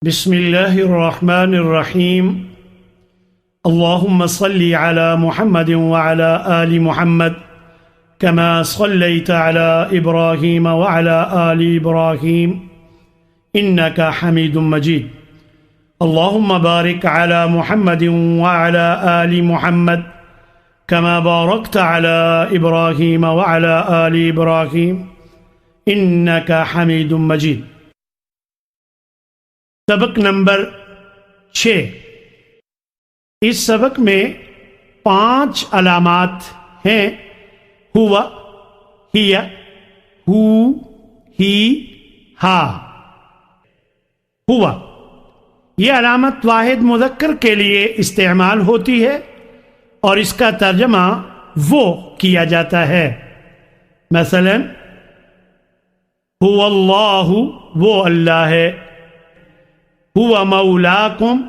بسم الله الرحمن الرحيم اللهم صل على محمد وعلى آل محمد كما صليت على إبراهيم وعلى آل إبراهيم إنك حميد مجيد اللهم بارك على محمد وعلى آل محمد كما باركت على إبراهيم وعلى آل إبراهيم إنك حميد مجيد۔ سبق نمبر 6۔ اس سبق میں 5 علامات ہیں: ہوا، ہی، ہو، ہی، ہا۔ ہوا یہ علامت واحد مذکر کے لیے استعمال ہوتی ہے اور اس کا ترجمہ وہ کیا جاتا ہے۔ مثلا هو اللہ، وہ اللہ ہے۔ ہوا مولاکم،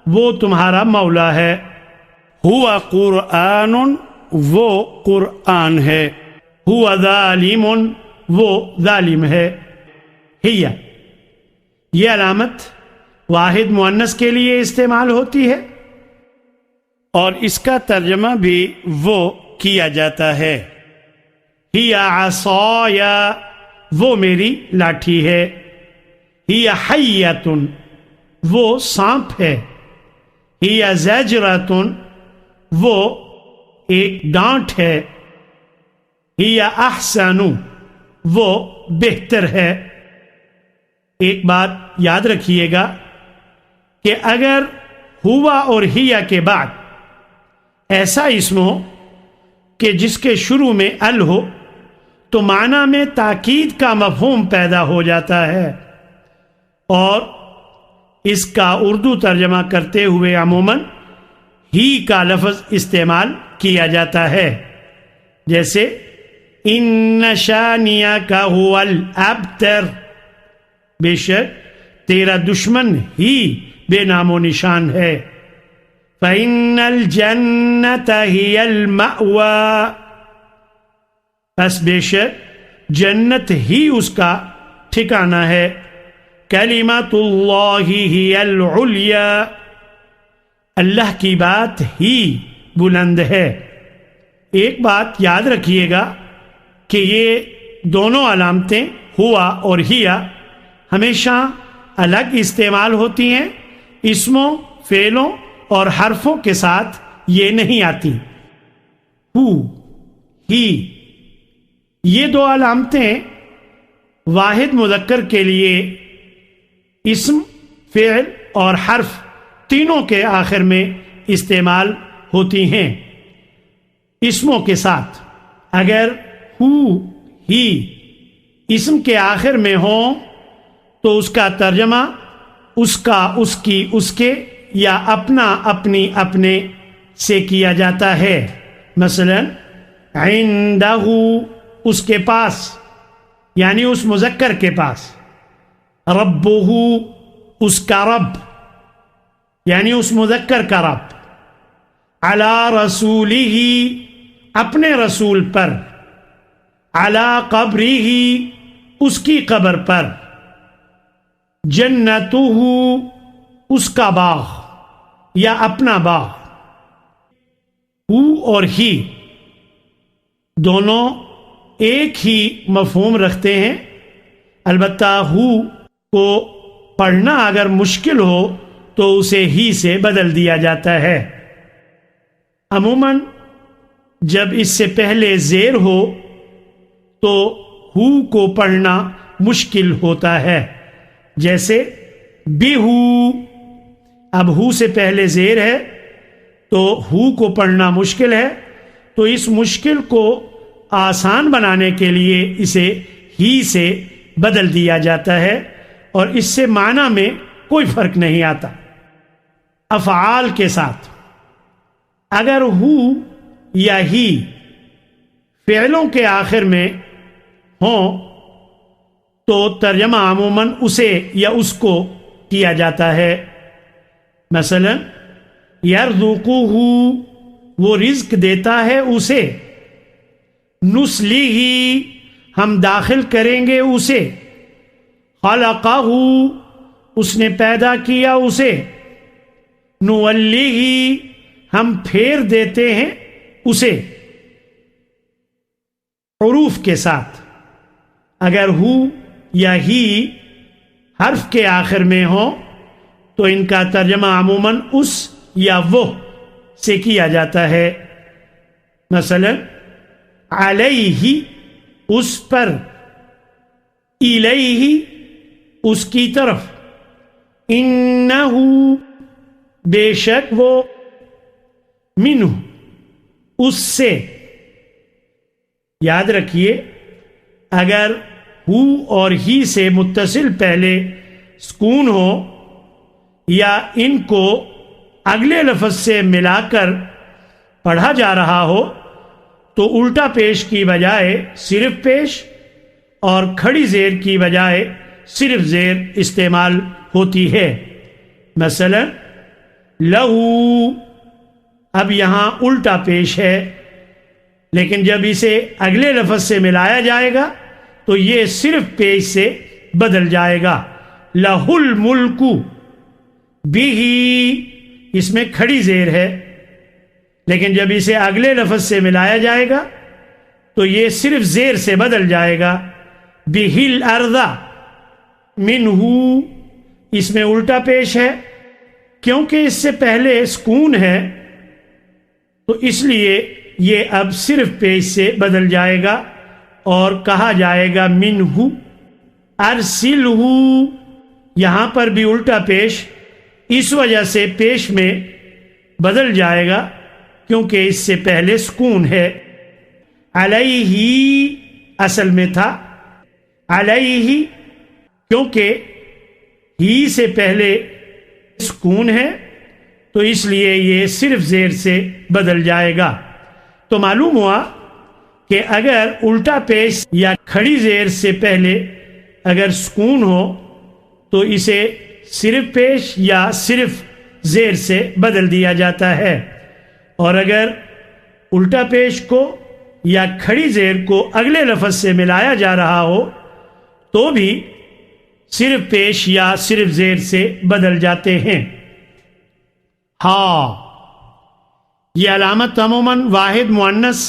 وہ تمہارا مولا ہے۔ ہوا قرآن، وہ قرآن ہے۔ ہوا ظالم، وہ ظالم ہے۔ ہی یہ علامت واحد مؤنث کے لیے استعمال ہوتی ہے اور اس کا ترجمہ بھی وہ کیا جاتا ہے۔ ہی عصای، وہ میری لاٹھی ہے۔ ہی حیۃ، وہ سانپ ہے۔ ہی زجرۃ، وہ ایک ڈانٹ ہے۔ ہی احسن، وہ بہتر ہے۔ ایک بات یاد رکھیے گا کہ اگر ہوا اور ہیا کے بعد ایسا اسم ہو کہ جس کے شروع میں ال ہو تو معنی میں تاکید کا مفہوم پیدا ہو جاتا ہے اور اس کا اردو ترجمہ کرتے ہوئے عموماً ہی کا لفظ استعمال کیا جاتا ہے، جیسے ان شانیک هو الابتر، بے شک تیرا دشمن ہی بے نام و نشان ہے۔ فإن الجنة هي المأوى، پس بے شک جنت ہی اس کا ٹھکانہ ہے۔ کلمۃ اللہ ہی العلیٰ، اللہ کی بات ہی بلند ہے۔ ایک بات یاد رکھیے گا کہ یہ دونوں علامتیں ہوا اور ہیا ہمیشہ الگ استعمال ہوتی ہیں، اسموں، فعلوں اور حرفوں کے ساتھ یہ نہیں آتی۔ ہو، ہی، یہ دو علامتیں واحد مذکر کے لیے اسم، فعل اور حرف تینوں کے آخر میں استعمال ہوتی ہیں۔ اسموں کے ساتھ اگر ہو، ہی اسم کے آخر میں ہوں تو اس کا ترجمہ اس کا، اس کی، اس کے یا اپنا، اپنی، اپنے سے کیا جاتا ہے۔ مثلا عندہ، اس کے پاس یعنی اس مذکر کے پاس۔ ربہ، اس کا رب یعنی اس مذکر کا رب۔ علی رسولہ، اپنے رسول پر۔ علی قبرہ، اس کی قبر پر۔ جنتہ، اس کا باغ یا اپنا باغ۔ ہو اور ہی دونوں ایک ہی مفہوم رکھتے ہیں، البتہ ہو کو پڑھنا اگر مشکل ہو تو اسے ہی سے بدل دیا جاتا ہے۔ عموماً جب اس سے پہلے زیر ہو تو ہو کو پڑھنا مشکل ہوتا ہے، جیسے بھی ہو۔ اب ہو سے پہلے زیر ہے تو ہو کو پڑھنا مشکل ہے، تو اس مشکل کو آسان بنانے کے لیے اسے ہی سے بدل دیا جاتا ہے اور اس سے معنی میں کوئی فرق نہیں آتا۔ افعال کے ساتھ اگر ہو یا ہی فعلوں کے آخر میں ہوں تو ترجمہ عموماً اسے یا اس کو کیا جاتا ہے۔ مثلا یرزقہ، وہ رزق دیتا ہے اسے۔ نصلہ، ہم داخل کریں گے اسے۔ خلقہ، اس نے پیدا کیا اسے، نولیہ ہم پھیر دیتے ہیں اسے، حروف کے ساتھ۔ اگر ہو یا ہی حرف کے آخر میں ہو تو ان کا ترجمہ عموماً اس یا وہ سے کیا جاتا ہے۔ مثلا علیہ اس پر، الیہ اس کی طرف، انہ بے شک وہ، منہ اس سے۔ یاد رکھیے اگر ہو اور ہی سے متصل پہلے سکون ہو یا ان کو اگلے لفظ سے ملا کر پڑھا جا رہا ہو تو الٹا پیش کی بجائے صرف پیش اور کھڑی زیر کی بجائے صرف زیر استعمال ہوتی ہے۔ مثلا لہو، اب یہاں الٹا پیش ہے، لیکن جب اسے اگلے لفظ سے ملایا جائے گا تو یہ صرف پیش سے بدل جائے گا۔ لہ الملک، بھی اس میں کھڑی زیر ہے، لیکن جب اسے اگلے لفظ سے ملایا جائے گا تو یہ صرف زیر سے بدل جائے گا۔ بہ الارض، منہ اس میں الٹا پیش ہے، کیونکہ اس سے پہلے سکون ہے تو اس لیے یہ اب صرف پیش سے بدل جائے گا اور کہا جائے گا منہ۔ ارسلہ، یہاں پر بھی الٹا پیش اس وجہ سے پیش میں بدل جائے گا کیونکہ اس سے پہلے سکون ہے۔ علیہ اصل میں تھا علیہ، کیونکہ ہی سے پہلے سکون ہے تو اس لیے یہ صرف زیر سے بدل جائے گا۔ تو معلوم ہوا کہ اگر الٹا پیش یا کھڑی زیر سے پہلے اگر سکون ہو تو اسے صرف پیش یا صرف زیر سے بدل دیا جاتا ہے، اور اگر الٹا پیش کو یا کھڑی زیر کو اگلے لفظ سے ملایا جا رہا ہو تو بھی صرف پیش یا صرف زیر سے بدل جاتے ہیں۔ ہاں، یہ علامت عموماً واحد مؤنث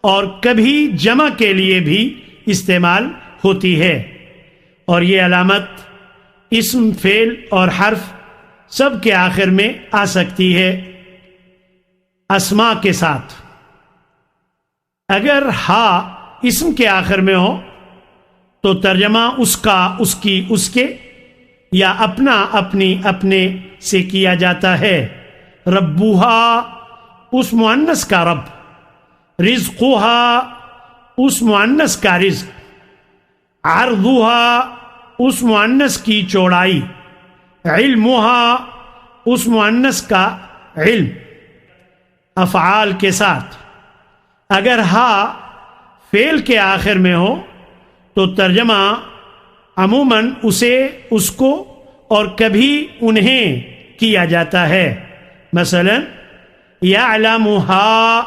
اور کبھی جمع کے لیے بھی استعمال ہوتی ہے، اور یہ علامت اسم، فعل اور حرف سب کے آخر میں آ سکتی ہے اسماء کے ساتھ۔ اگر ہا اسم کے آخر میں ہو تو ترجمہ اس کا، اس کی، اس کے یا اپنا، اپنی، اپنے سے کیا جاتا ہے۔ ربھا اس مؤنث کا رب، رزقھا اس مؤنث کا رزق، عرضھا اس مؤنث کی چوڑائی، علمھا اس مؤنث کا علم، افعال کے ساتھ۔ اگر ہا فعل کے آخر میں ہو تو ترجمہ عموماً اسے، اس کو اور کبھی انہیں کیا جاتا ہے۔ مثلا یعلمھا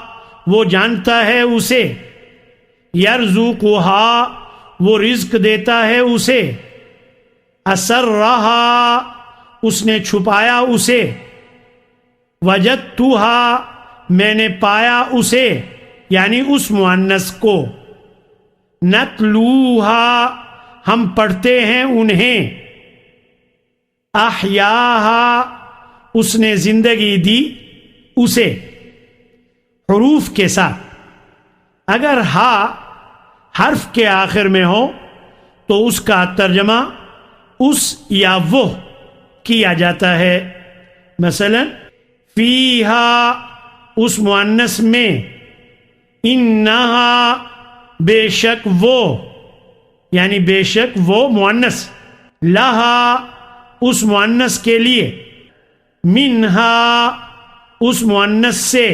وہ جانتا ہے اسے، یرزقھا وہ رزق دیتا ہے اسے، اسرھا اس نے چھپایا اسے، وجدتھا میں نے پایا اسے یعنی اس مؤنث کو، نتلوھا ہم پڑھتے ہیں انہیں، احیاھا اس نے زندگی دی اسے، حروف کے ساتھ۔ اگر ہا حرف کے آخر میں ہو تو اس کا ترجمہ اس یا وہ کیا جاتا ہے۔ مثلا فیہا اس مؤنث میں، انہا بے شک وہ یعنی بے شک وہ مؤنث، لہا اس مؤنث کے لیے، منہا اس مؤنث سے،